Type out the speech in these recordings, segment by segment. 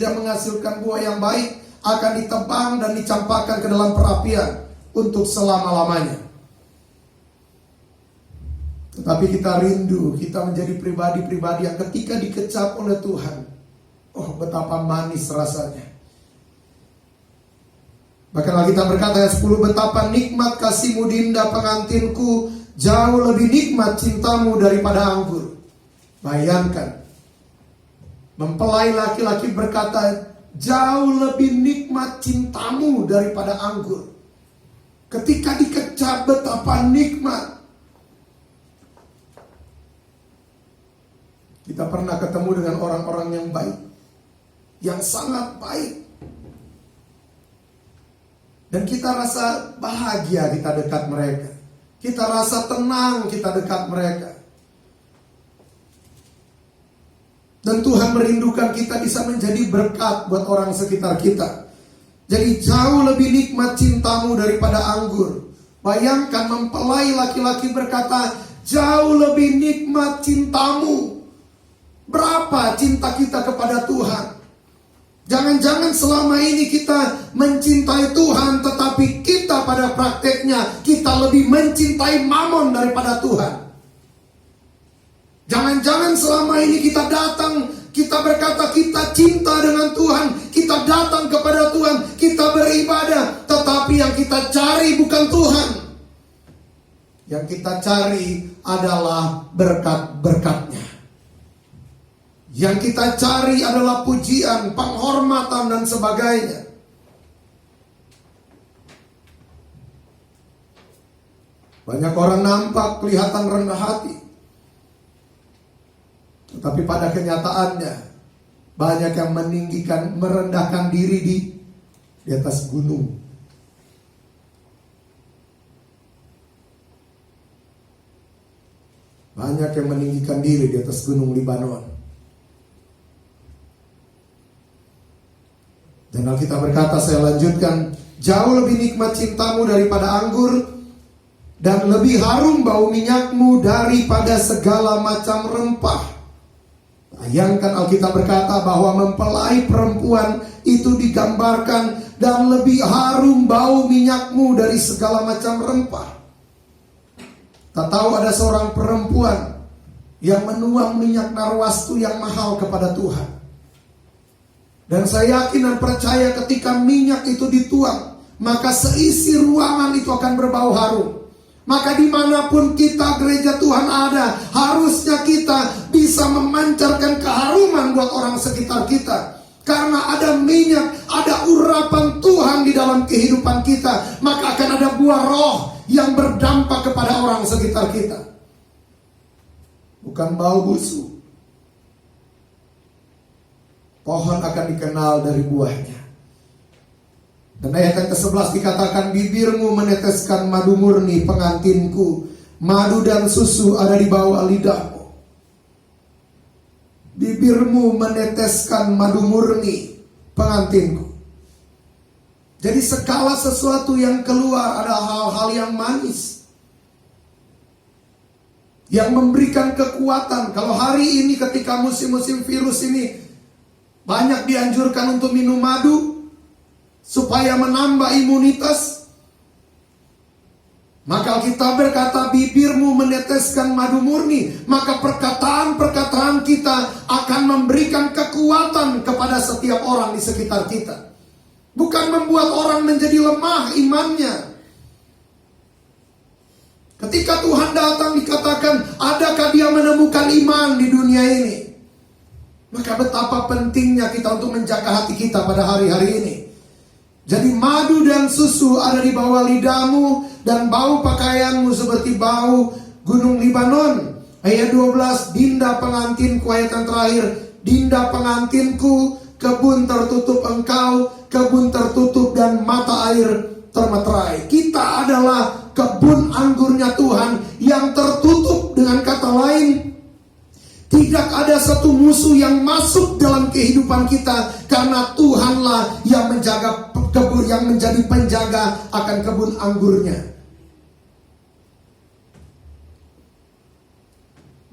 tidak menghasilkan buah yang baik akan ditebang dan dicampakkan ke dalam perapian untuk selama-lamanya. Tetapi kita rindu, kita menjadi pribadi-pribadi yang ketika dikecap oleh Tuhan, oh betapa manis rasanya. Bahkan Alkitab berkata ayat 10, betapa nikmat kasihmu Dinda pengantinku, jauh lebih nikmat cintamu daripada anggur. Bayangkan, mempelai laki-laki berkata, jauh lebih nikmat cintamu daripada anggur. Ketika dikecap, betapa nikmat. Kita pernah ketemu dengan orang-orang yang baik, yang sangat baik, dan kita rasa bahagia kita dekat mereka. Kita rasa tenang kita dekat mereka. Dan Tuhan merindukan kita bisa menjadi berkat buat orang sekitar kita. Jadi jauh lebih nikmat cintamu daripada anggur. Bayangkan mempelai laki-laki berkata, jauh lebih nikmat cintamu. Berapa cinta kita kepada Tuhan? Jangan-jangan selama ini kita mencintai Tuhan, tetapi kita pada prakteknya kita lebih mencintai mamon daripada Tuhan. Jangan-jangan selama ini kita datang, kita berkata kita cinta dengan Tuhan, kita datang kepada Tuhan, kita beribadah, tetapi yang kita cari bukan Tuhan. Yang kita cari adalah berkat-berkatnya. Yang kita cari adalah pujian, penghormatan, dan sebagainya. Banyak orang nampak kelihatan rendah hati, tetapi pada kenyataannya banyak yang meninggikan, merendahkan diri di atas gunung. Banyak yang meninggikan diri di atas gunung Libanon. Dan Alkitab berkata, saya lanjutkan, jauh lebih nikmat cintamu daripada anggur, dan lebih harum bau minyakmu daripada segala macam rempah. Bayangkan Alkitab berkata bahwa mempelai perempuan itu digambarkan, dan lebih harum bau minyakmu dari segala macam rempah. Tak tahu ada seorang perempuan yang menuang minyak narwastu yang mahal kepada Tuhan. Dan saya yakin dan percaya ketika minyak itu dituang, maka seisi ruangan itu akan berbau harum. Maka dimanapun kita gereja Tuhan ada, harusnya kita bisa memancarkan keharuman buat orang sekitar kita. Karena ada minyak, ada urapan Tuhan di dalam kehidupan kita, maka akan ada buah roh yang berdampak kepada orang sekitar kita. Bukan bau busuk. Pohon akan dikenal dari buahnya. Dan ayat yang ke-11 dikatakan, bibirmu meneteskan madu murni pengantinku, madu dan susu ada di bawah lidahmu. Bibirmu meneteskan madu murni pengantinku. Jadi segala sesuatu yang keluar adalah hal-hal yang manis, yang memberikan kekuatan. Kalau hari ini ketika musim-musim virus ini, banyak dianjurkan untuk minum madu supaya menambah imunitas. Maka Alkitab berkata, bibirmu meneteskan madu murni. Maka perkataan-perkataan kita akan memberikan kekuatan kepada setiap orang di sekitar kita. Bukan membuat orang menjadi lemah imannya. Ketika Tuhan datang dikatakan, adakah dia menemukan iman di dunia ini? Maka betapa pentingnya kita untuk menjaga hati kita pada hari-hari ini. Jadi madu dan susu ada di bawah lidahmu, dan bau pakaianmu seperti bau gunung Libanon. Ayat 12, Dinda pengantinku, ayat yang terakhir, Dinda pengantinku, kebun tertutup engkau, kebun tertutup dan mata air termeterai. Kita adalah kebun anggurnya Tuhan yang tertutup. Dengan kata lain, tidak ada satu musuh yang masuk dalam kehidupan kita, karena Tuhanlah yang menjaga kebun, yang menjadi penjaga akan kebun anggurnya.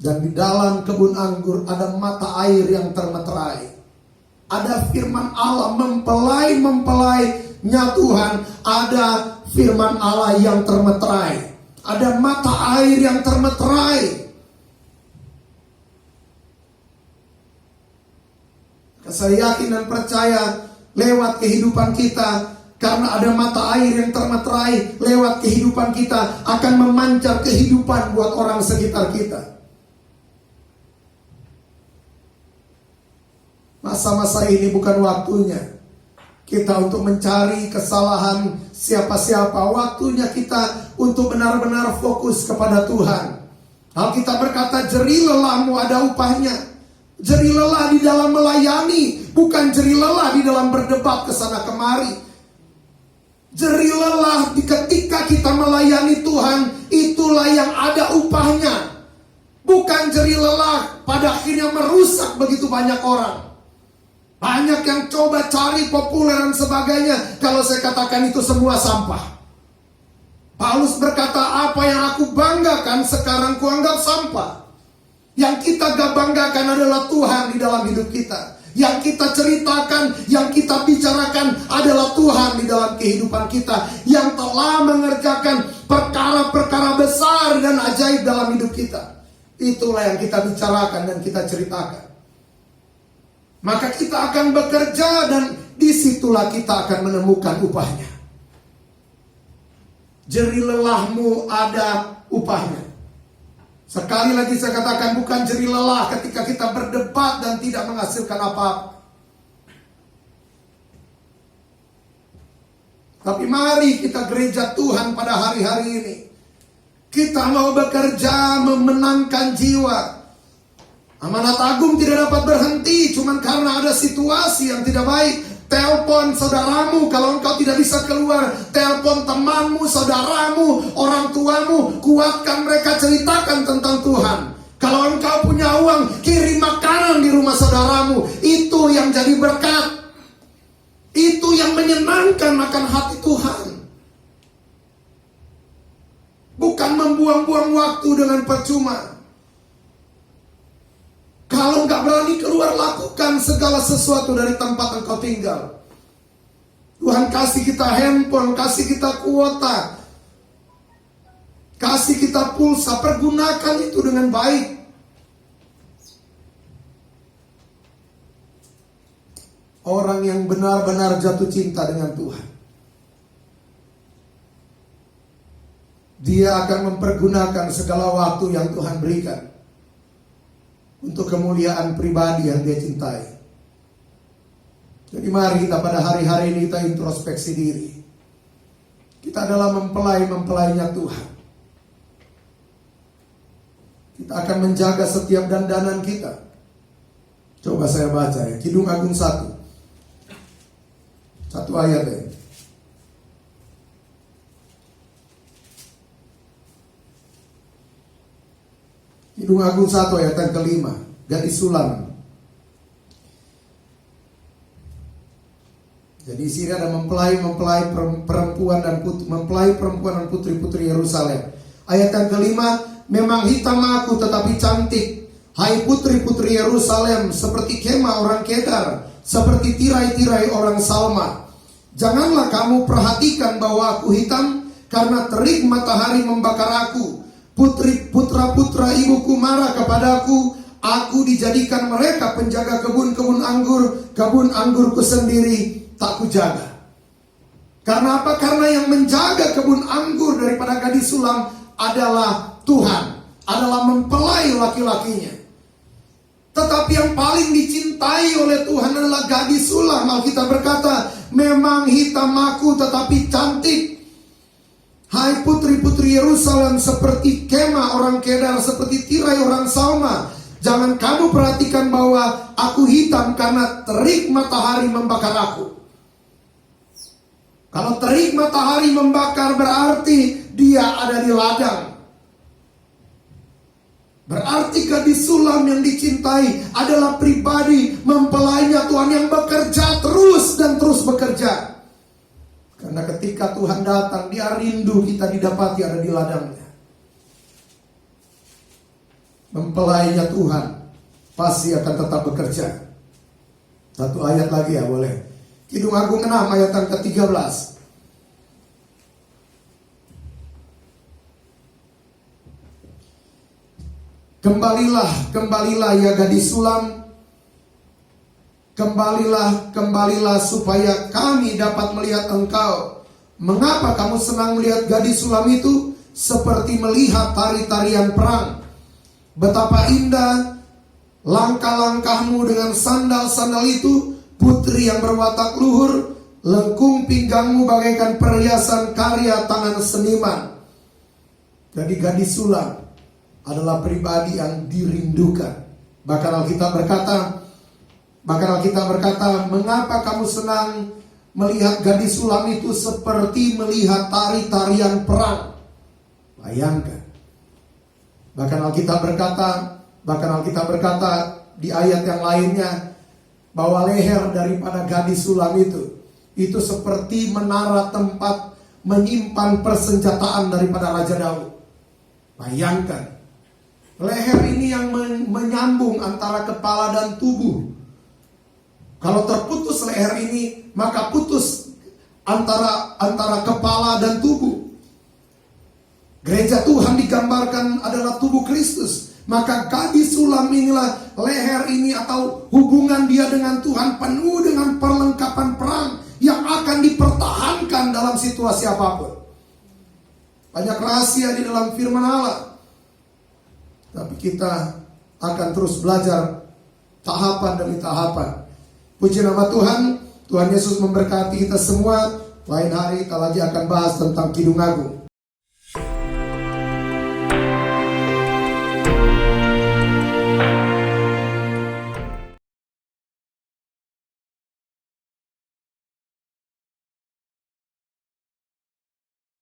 Dan di dalam kebun anggur ada mata air yang termeterai. ada firman Allah, mempelai-mempelainya Tuhan, ada firman Allah yang termeterai, ada mata air yang termeterai. Saya yakin dan percaya lewat kehidupan kita, karena ada mata air yang termeterai, lewat kehidupan kita akan memancar kehidupan buat orang sekitar kita. Masa-masa ini bukan waktunya kita untuk mencari kesalahan siapa-siapa. Waktunya kita untuk benar-benar fokus kepada Tuhan. Alkitab berkata, jerih lelahmu ada upahnya. Jerih lelah di dalam melayani, bukan jerih lelah di dalam berdebat kesana kemari. Jerih lelah ketika kita melayani Tuhan, itulah yang ada upahnya. Bukan jerih lelah pada akhirnya merusak begitu banyak orang. Banyak yang coba cari populer dan sebagainya. Kalau saya katakan itu semua sampah. Paulus berkata, apa yang aku banggakan sekarang kuanggap sampah. Yang kita gak banggakan adalah Tuhan di dalam hidup kita. Yang kita ceritakan, yang kita bicarakan adalah Tuhan di dalam kehidupan kita, yang telah mengerjakan perkara-perkara besar dan ajaib dalam hidup kita. Itulah yang kita bicarakan dan kita ceritakan. Maka kita akan bekerja dan disitulah kita akan menemukan upahnya. Jerih lelahmu ada upahnya. Sekali lagi saya katakan, bukan jerih lelah ketika kita berdebat dan tidak menghasilkan apa-apa. Tapi mari kita gereja Tuhan pada hari-hari ini. Kita mau bekerja memenangkan jiwa. Amanat Agung tidak dapat berhenti cuman karena ada situasi yang tidak baik. Telepon saudaramu kalau engkau tidak bisa keluar. Telepon temanmu, saudaramu, orang tuamu. Kuatkan mereka, ceritakan tentang Tuhan. Kalau engkau punya uang, kirim makanan di rumah saudaramu. Itu yang jadi berkat. Itu yang menyenangkan akan hati Tuhan. Bukan membuang-buang waktu dengan percuma. Kalau nggak berani keluar, lakukan segala sesuatu dari tempat engkau tinggal. Tuhan kasih kita handphone, kasih kita kuota, kasih kita pulsa, pergunakan itu dengan baik. Orang yang benar-benar jatuh cinta dengan Tuhan, dia akan mempergunakan segala waktu yang Tuhan berikan untuk kemuliaan pribadi yang dia cintai. Jadi mari kita pada hari-hari ini kita introspeksi diri. Kita adalah mempelai-mempelainya Tuhan. Kita akan menjaga setiap dandanan kita. Coba saya baca ya, Kidung Agung 1. Satu ayat ya. Kidung Agung 1 ayat yang kelima, gadis sulam. Jadi sini ada mempelai perempuan dan putri-putri Yerusalem. Ayat yang kelima, memang hitam aku tetapi cantik, hai putri-putri Yerusalem, seperti kemah orang Kedar, seperti tirai-tirai orang Salma. Janganlah kamu perhatikan bahwa aku hitam, karena terik matahari membakar aku. Putra-putra ibuku marah kepadaku. Aku dijadikan mereka penjaga kebun-kebun anggur. Kebun anggurku sendiri tak kujaga. Karena apa? Karena yang menjaga kebun anggur daripada gadis sulam adalah Tuhan, adalah mempelai laki-lakinya. Tetapi yang paling dicintai oleh Tuhan adalah gadis sulam. Alkitab berkata, memang hitam aku tetapi cantik, hai putri-putri Yerusalem, seperti kemah orang Kedar, seperti tirai orang Salma. Jangan kamu perhatikan bahwa aku hitam, karena terik matahari membakar aku. Kalau terik matahari membakar berarti dia ada di ladang. Berarti gadis sulam yang dicintai adalah pribadi mempelainya Tuhan yang bekerja terus dan terus bekerja. Karena ketika Tuhan datang, dia rindu kita didapati ada di ladangnya. Mempelainya Tuhan pasti akan tetap bekerja. Satu ayat lagi ya boleh. Kidung Agung 6 ayat yang ke-13. Kembalilah ya gadis sulam. Kembalilah supaya kami dapat melihat engkau. Mengapa kamu senang melihat gadis sulam itu? Seperti melihat tari-tarian perang. Betapa indah langkah-langkahmu dengan sandal-sandal itu, putri yang berwatak luhur. Lengkung pinggangmu bagaikan perhiasan karya tangan seniman. Jadi gadis sulam adalah pribadi yang dirindukan. Bahkan Alkitab berkata, mengapa kamu senang melihat gadis sulam itu seperti melihat tari-tarian perang. Bayangkan. Bahkan Alkitab berkata di ayat yang lainnya, bahwa leher daripada gadis sulam itu seperti menara tempat menyimpan persenjataan daripada Raja Daud. Bayangkan. Leher ini yang menyambung antara kepala dan tubuh. Kalau terputus leher ini, maka putus antara kepala dan tubuh. Gereja Tuhan digambarkan adalah tubuh Kristus. Maka gadis sulam inilah leher ini atau hubungan dia dengan Tuhan penuh dengan perlengkapan perang yang akan dipertahankan dalam situasi apapun. Banyak rahasia di dalam firman Allah. Tapi kita akan terus belajar tahapan demi tahapan. Puji nama Tuhan. Tuhan Yesus memberkati kita semua. Lain hari kita lagi akan bahas tentang Kidung Agung.